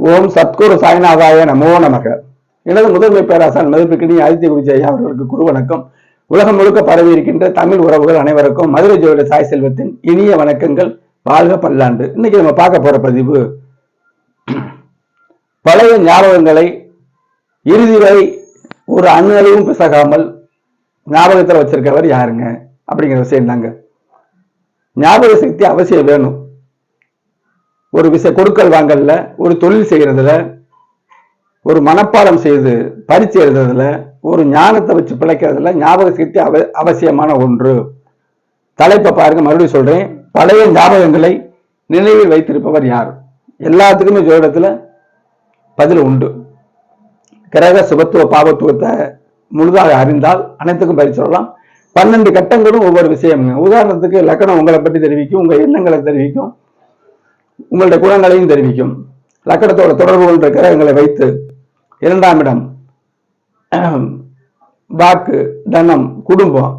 ஓம் சத்குரு சாய்நாதாய நமோ நமக. எனது முதன்மை பேராசான் மதிப்புக்கினி ஆதித்ய குருஜி ஐயா அவர்களுக்கு குரு வணக்கம். உலகம் முழுக்க பரவி இருக்கின்ற தமிழ் உறவுகள் அனைவருக்கும் மதுரை ஜோதிட சாய் செல்வத்தின் இனிய வணக்கங்கள். வாழ்க பல்லாண்டு. இன்னைக்கு நம்ம பார்க்க போற பதிவு, பழைய ஞாபகங்களை இறுதி வரை ஒரு அணுவும் பிசகாமல் ஞாபகத்தில் வச்சிருக்கவர் யாருங்க அப்படிங்கிற விஷயம் தாங்க. ஞாபக சக்தி அவசியம் வேணும். ஒரு விஷயம் கொடுக்கல் வாங்கல்ல, ஒரு தொழில் செய்யறதுல, ஒரு மனப்பாடம் செய்து பரிச்சை எழுதுறதுல, ஒரு ஞானத்தை வச்சு பிழைக்கிறதுல ஞாபக சக்தி அவசியமான ஒன்று. தலைப்பை பாருங்க, மறுபடியும் சொல்றேன். பழைய ஞாபகங்களை நினைவில் வைத்திருப்பவர் யார்? எல்லாத்துக்குமே ஜோதிடத்துல பதில் உண்டு. கிரக சுபத்துவ பாவத்துவத்தை முழுதாக அறிந்தால் அனைத்துக்கும் பதில் சொல்லலாம். 12 கட்டங்களும் ஒவ்வொரு விஷயம். உதாரணத்துக்கு லக்கணம் உங்களை பற்றி தெரிவிக்கும், உங்க எண்ணங்களை தெரிவிக்கும், உங்களுடைய குணங்களையும் தெரிவிக்கும். லக்கணத்தோட தொடர்பு கொண்ட கிரகங்களை வைத்து 2ஆம் இடம் வாக்கு, தனம், குடும்பம்,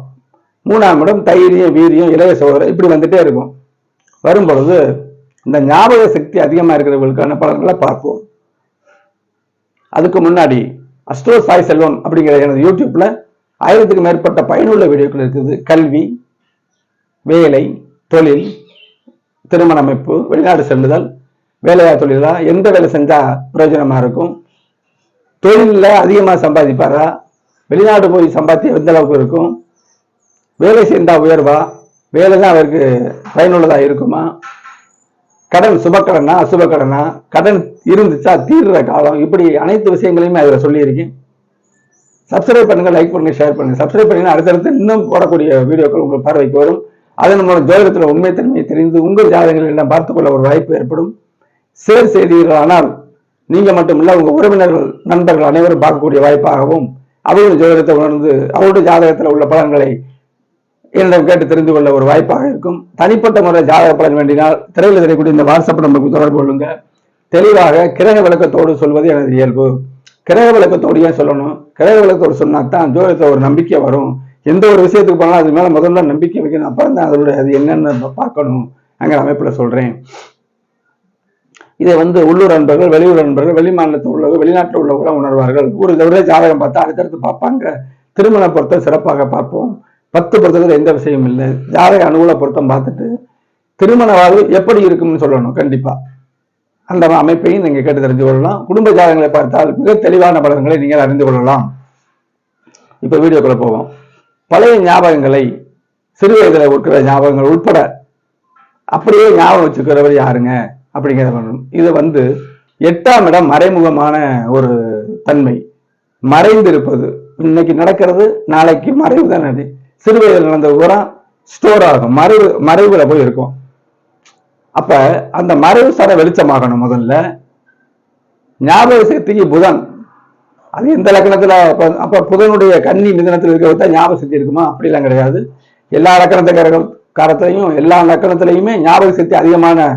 3ஆம் இடம் தைரியம், வீரியம், இளைய சோதனை, இப்படி வந்துட்டே இருக்கும். வரும் பொழுது இந்த ஞாபக சக்தி அதிகமா இருக்கிறவர்களுக்கான பலன்களை பார்ப்போம். அதுக்கு முன்னாடி அஸ்ட்ரோ சாய் செல்வம் அப்படிங்கிற எனது யூடியூப்ல 1000க்கும் மேற்பட்ட பயனுள்ள வீடியோக்கள் இருக்குது. கல்வி, வேலை, தொழில், திருமண அமைப்பு, வெளிநாடு செல்லுதல், வேலையா தொழிலா, எந்த வேலை செஞ்சா பிரயோஜனமா இருக்கும், தொழில அதிகமா சம்பாதிப்பாரா, வெளிநாடு போய் சம்பாத்தியம் எந்த அளவுக்கு இருக்கும், வேலை செய்தா உயர்வா, வேலை தான் அவருக்கு பயனுள்ளதா இருக்குமா, கடன் சுபக்கடனா அசுப கடனா, கடன் இருந்துச்சா தீர்ற காலம், இப்படி அனைத்து விஷயங்களையுமே அதில் சொல்லியிருக்கேன். சப்ஸ்கிரைப் பண்ணுங்க, லைக் பண்ணுங்க, ஷேர் பண்ணுங்க. சப்ஸ்கிரைப் பண்ணீங்கன்னா அடுத்தடுத்து இன்னும் போடக்கூடிய வீடியோக்கள் உங்கள் பார்வைக்கு வரும். அதன் மூலம் ஜோதிடத்தில் உண்மை தன்மையை தெரிந்து உங்கள் ஜாதகங்கள் எல்லாம் பார்த்துக்கொள்ள ஒரு வாய்ப்பு ஏற்படும். ஷேர் செய்தீர்கள் ஆனால் நீங்க மட்டுமில்ல, உங்க உறவினர்கள், நண்பர்கள் அனைவரும் பார்க்கக்கூடிய வாய்ப்பாகவும், அவர்கள் ஜோதிடத்தை உணர்ந்து அவருடைய ஜாதகத்தில் உள்ள பலன்களை என்னிடம் கேட்டு தெரிந்து கொள்ள ஒரு வாய்ப்பாக இருக்கும். தனிப்பட்ட முறை ஜாதக பலன் வேண்டினால் திரையில் தெரியக்கூடிய இந்த வாட்ஸ்அப் நம்பருக்கு தொடர்பு கொள்ளுங்க. தெளிவாக கிரக விளக்கத்தோடு சொல்வது எனது இயல்பு. கிரக விளக்கத்தோடு ஏன் சொல்லணும்? கிரக விளக்கத்தோடு சொன்னாத்தான் ஜோதிடத்தில் ஒரு நம்பிக்கை வரும். எந்த ஒரு விஷயத்துக்கு போனாலும் அது மேல முதல்ல நம்பிக்கை வைக்கணும். அப்புறம் தான் அதோட அது என்னன்னு பார்க்கணும். அங்க அமைப்புல சொல்றேன். இதை உள்ளூர் நண்பர்கள், வெளியூர் நண்பர்கள், வெளி மாநிலத்தில் உள்ளவர்கள், வெளிநாட்டில் உள்ளவர்கள் உணர்வார்கள். ஒரே ஜாதகம் பார்த்தா அடுத்தடுத்து பார்ப்பாங்க. திருமண பொருத்தம் சிறப்பாக பார்ப்போம். 10 பொருத்தத்தில் எந்த விஷயம் இல்லை. ஜாதக அனுகூல பொருத்தம் பார்த்துட்டு திருமண வாழ்வு எப்படி இருக்கும்னு சொல்லணும். கண்டிப்பா அந்த அமைப்பையும் நீங்க கேட்டு தெரிஞ்சு கொள்ளலாம். குடும்ப ஜாதகங்களை பார்த்தால் மிக தெளிவான பலன்களை நீங்கள் அறிந்து கொள்ளலாம். இப்ப வீடியோக்குள்ள போவோம். பழைய ஞாபகங்களை, சிறு வயதில் இருக்கிற ஞாபகங்கள் உட்பட அப்படியே ஞாபகம் வச்சுக்கிறவர் யாருங்க அப்படிங்கிற இது 8ஆம் இடம் மறைமுகமான ஒரு தன்மை, மறைந்திருப்பது. இன்னைக்கு நடக்கிறது நாளைக்கு மறைவு தானே. சிறு வயதில் நடந்த உரம் ஸ்டோர் ஆகும், மறைவுல போய் இருக்கும். அப்ப அந்த மறைவு சார வெளிச்சமாகணும். முதல்ல ஞாபக சக்திக்கு புதன், அது எந்த லக்கணத்துல, அப்ப புதனுடைய கன்னி மிதனத்தில் இருக்கிறத ஞாபக சக்தி இருக்குமா? அப்படிலாம் கிடையாது. எல்லா லக்கணத்துக்காரத்திலையும் எல்லா லக்கணத்திலையுமே ஞாபக சக்தி அதிகமான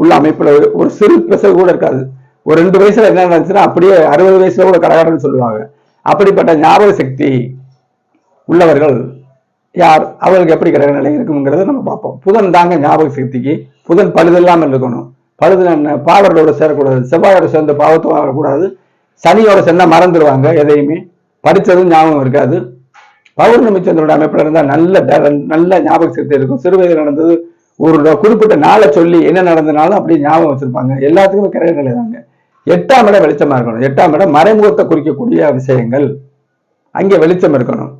உள்ள அமைப்புல ஒரு சிறு பிசகு கூட இருக்காது. ஒரு 2 வயசுல என்ன நடந்துச்சுன்னா அப்படியே 60 வயசுல கூட கடகடன்னு சொல்லுவாங்க. அப்படிப்பட்ட ஞாபக சக்தி உள்ளவர்கள் யார், அவர்களுக்கு எப்படி கிரக நிலை இருக்குங்கிறத நம்ம பார்ப்போம். புதன் தாங்க ஞாபக சக்திக்கு. புதன் பழுதில்லாமல் இருக்கணும். பழுதுல என்ன, பாவரோட சேரக்கூடாது, செவ்வாயோட சேர்ந்து பாவத்துவம் ஆகக்கூடாது, சனியோட சேர்ந்தா மறந்துடுவாங்க, எதையுமே படித்ததும் ஞாபகம் இருக்காது. பௌர்ணமி சந்திரனோட அமைப்புல இருந்தா நல்ல ஞாபக சக்தி இருக்கும். சிறு வயதில் நடந்தது ஒரு குறிப்பிட்ட நாளை சொல்லி என்ன நடந்தனாலும் அப்படியே ஞாபகம் வச்சிருப்பாங்க. எல்லாத்துக்குமே கிரக நிலை தாங்க. 8ஆம் இடம் வெளிச்சமா இருக்கணும். 8ஆம் இடம் மறைமுகத்தை குறிக்கக்கூடிய விஷயங்கள், அங்கே வெளிச்சம் இருக்கணும்.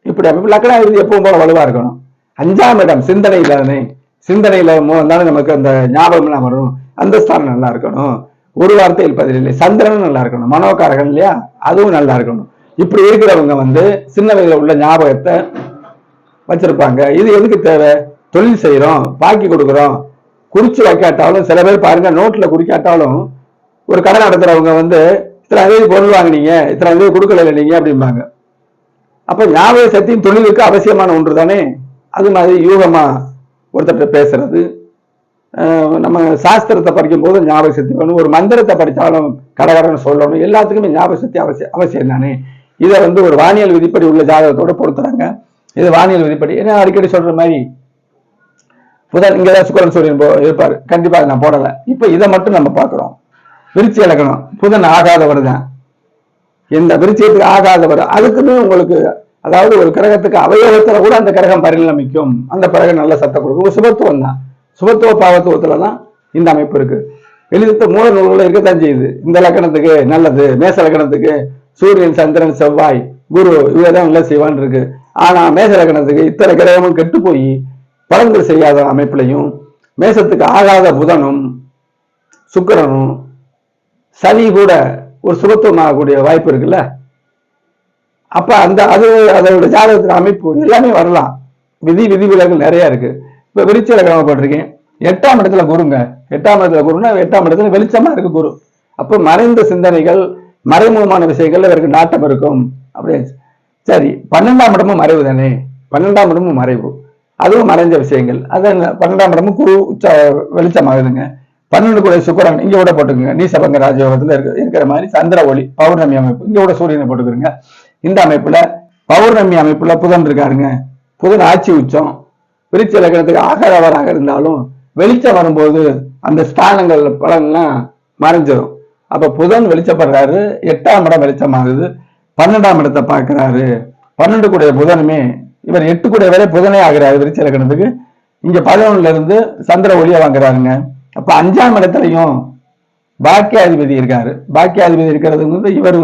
இப்படி அமைப்பு லக்னாதிபதி எப்பவும் போல வலுவா இருக்கணும். 5ஆம் இடம் சிந்தனையில தானே, சிந்தனையில தானே நமக்கு அந்த ஞாபகம் எல்லாம் வரும். அந்த ஸ்தானம் நல்லா இருக்கணும். ஒரு வார்த்தையில் பதிலில்லை. சந்திரனும் நல்லா இருக்கணும், மனோகாரகன் இல்லையா, அதுவும் நல்லா இருக்கணும். இப்படி இருக்கிறவங்க சின்ன வயதுல உள்ள ஞாபகத்தை வச்சிருப்பாங்க. இது எதுக்கு தேவை? தொழில் செய்யறோம், பாக்கி கொடுக்குறோம், குறிச்சு வைக்காட்டாலும், சில பேர் பாருங்க நோட்ல குறிக்காட்டாலும், ஒரு கடை நடத்துறவங்க இத்தனை தேதி பொருள் வாங்கினீங்க, இத்தனை தேதி கொடுக்கல நீங்க அப்படிம்பாங்க. அப்ப ஞாபக சக்தியும் தொழிலுக்கு அவசியமான ஒன்று தானே. அது மாதிரி யூகமா ஒருத்தர் பேசுறது, நம்ம சாஸ்திரத்தை படிக்கும் போது ஞாபக சக்தி வேணும். ஒரு மந்திரத்தை படித்தாலும் கடகடன்னு சொல்லணும். எல்லாத்துக்குமே ஞாபக சக்தி அவசியம் தானே. இதை ஒரு வானியல் விதிப்படி உள்ள ஜாதகத்தோட பொறுத்துறாங்க. இது வானியல் விதிப்படி. ஏன்னா அடிக்கடி சொல்ற மாதிரி புதன் இங்கதான் சுக்கரன் சூரியன் இருப்பாரு. கண்டிப்பா நான் போடல. இப்ப இதை மட்டும் நம்ம பார்க்கிறோம். விருச்சிக லக்னம் புதன் ஆகாதவர் தான். இந்த விருச்சிகத்துக்கு ஆகாதவர் அதுக்குன்னு உங்களுக்கு, அதாவது ஒரு கிரகத்துக்கு அவயோகத்துல கூட அந்த கிரகம் பரிணமிக்கும், அந்த கிரகம் நல்ல சத்தம் கொடுக்கும். சுபத்துவம் தான், சுபத்துவ பாவத்துவத்துலதான் இந்த அமைப்பு இருக்கு. எழுத்து மூல நூல்கள் இருக்கத்தான் செய்யுது. இந்த லக்கணத்துக்கு நல்லது, மேச லக்கணத்துக்கு சூரியன் சந்திரன் செவ்வாய் குரு இவ்வளவுதான் நல்ல செய்வான் இருக்கு. ஆனா மேச லக்கணத்துக்கு இத்தனை கிரகமும் கெட்டு போய் பலன்கள் செய்யாத அமைப்புலையும், மேசத்துக்கு ஆகாத புதனும் சுக்கிரனும் சனி கூட ஒரு சுபத்துவம் ஆகக்கூடிய வாய்ப்பு இருக்குல்ல. அப்ப அந்த அதோட ஜாதகத்தின் அமைப்பு எல்லாமே வரலாம். விதிவிலகல் நிறைய இருக்கு. இப்ப விருச்சிக லக்னம் போட்டிருக்கேன், 8ஆம் இடத்துல குருங்க. 8ஆம் இடத்துல குருன்னா 8ஆம் இடத்துல வெளிச்சமா இருக்கு குரு. அப்ப மறைந்த சிந்தனைகள், மறைமுகமான விஷயங்கள்ல இவருக்கு நாட்டம் இருக்கும். அப்படியே சரி. 12ஆம் இடமும் மறைவு தானே, 12ஆம் இடமும் மறைவு, அதுவும் மறைஞ்ச விஷயங்கள். அதான் 12ஆம் இடமும் குரு வெளிச்சமாகுதுங்க. 12 கூட சுக்கிரன் இங்க கூட போட்டுக்குங்க, நீசபங்க ராஜயோகத்துல இருக்கிற மாதிரி சந்திர ஒளி பௌர்ணமி அமைப்பு. இங்க கூட சூரியனை போட்டுக்கிறீங்க. இந்த அமைப்புல பௌர்ணமி அமைப்புல புதன் இருக்காருங்க. புதன் ஆட்சி உச்சம். விருச்சிக லக்னத்துக்கு ஆகாதவராக இருந்தாலும் வெளிச்சம் வரும்போது அந்த ஸ்தானங்கள் பலன்லாம் மறைஞ்சிடும். அப்ப புதன் வெளிச்சப்படுறாரு, 8ஆம் இடம் வெளிச்சமாகுது, 12ஆம் இடத்தை பார்க்கிறாரு. 12 கூடிய புதனுமே இவர் 8 கூடிய வரை புதனே ஆகிறாரு விருச்சிக லக்னத்துக்கு. இங்க 11ல இருந்து சந்திர ஒளிய வாங்குறாருங்க. அப்ப 5ஆம் இடத்துலையும் பாக்கியாதிபதி இருக்காரு. பாக்கியாதிபதி இருக்கிறது இவர்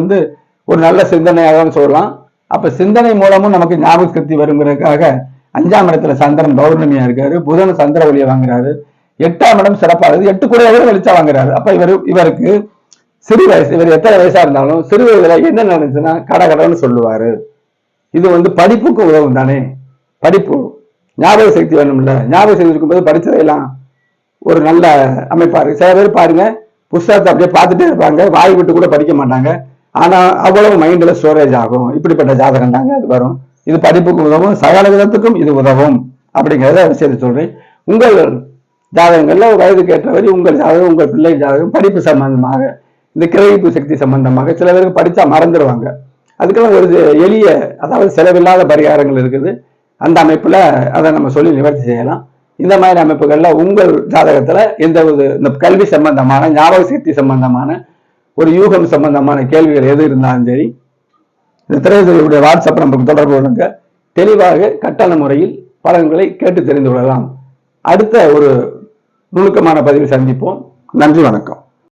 ஒரு நல்ல சிந்தனையாக சொல்லலாம். அப்ப சிந்தனை மூலமும் நமக்கு ஞாபக சக்தி வருங்கிறதுக்காக 5ஆம் இடத்துல சந்திரன் பௌர்ணமியா இருக்காரு, புதன் சந்திர ஒளியை வாங்குறாரு. 8ஆம் இடம் சிறப்பாகுது, 8 கூட வெளிச்சா வாங்குறாரு. அப்ப இவருக்கு சிறு வயசு, இவர் எத்தனை வயசா இருந்தாலும் சிறு வயதுல என்ன நினைச்சுன்னா கடகடன்னு சொல்லுவாரு. இது படிப்புக்கு உதவும் தானே. படிப்பு ஞாபக சக்தி வேணும்ல, ஞாபக சக்தி இருக்கும்போது படிச்சதையெல்லாம் ஒரு நல்ல அமைப்பா இருக்கு. சில பேர் பாருங்க, புஸ்தகத்தை அப்படியே பார்த்துட்டே இருப்பாங்க, வாய் விட்டு கூட படிக்க மாட்டாங்க. ஆனா அவ்வளவு மைண்ட்ல ஸ்டோரேஜ் ஆகும். இப்படிப்பட்ட ஜாதகம் தாங்க அது வரும். இது படிப்புக்கு உதவும், சகல விதத்துக்கும் இது உதவும் அப்படிங்கிறத விஷயத்தை சொல்றேன். உங்கள் ஜாதகங்கள்ல வயதுக்கு ஏற்றவரை உங்கள் ஜாதகம், உங்கள் பிள்ளை ஜாதகம் படிப்பு சம்பந்தமாக, இந்த கிரகிப்பு சக்தி சம்பந்தமாக சில பேருக்கு படிச்சா மறந்துடுவாங்க. அதுக்கெல்லாம் ஒரு எளிய, அதாவது செலவில்லாத பரிகாரங்கள் இருக்குது. அந்த அமைப்புல அதை நம்ம சொல்லி நிவர்த்தி செய்யலாம். இந்த மாதிரி அமைப்புகள்ல உங்கள் ஜாதகத்துல இந்த கல்வி சம்பந்தமான, ஞாபக சக்தி சம்பந்தமான, ஒரு யூகம் சம்பந்தமான கேள்விகள் எது இருந்தாலும் சரி, இந்த திரையுடைய வாட்ஸ்அப் நமக்கு தொடர்பு கொள்ளுங்க. தெளிவாக கட்டண முறையில் பலன்களை கேட்டு தெரிந்து கொள்ளலாம். அடுத்த ஒரு நுணுக்கமான பதிவில் சந்திப்போம். நன்றி, வணக்கம்.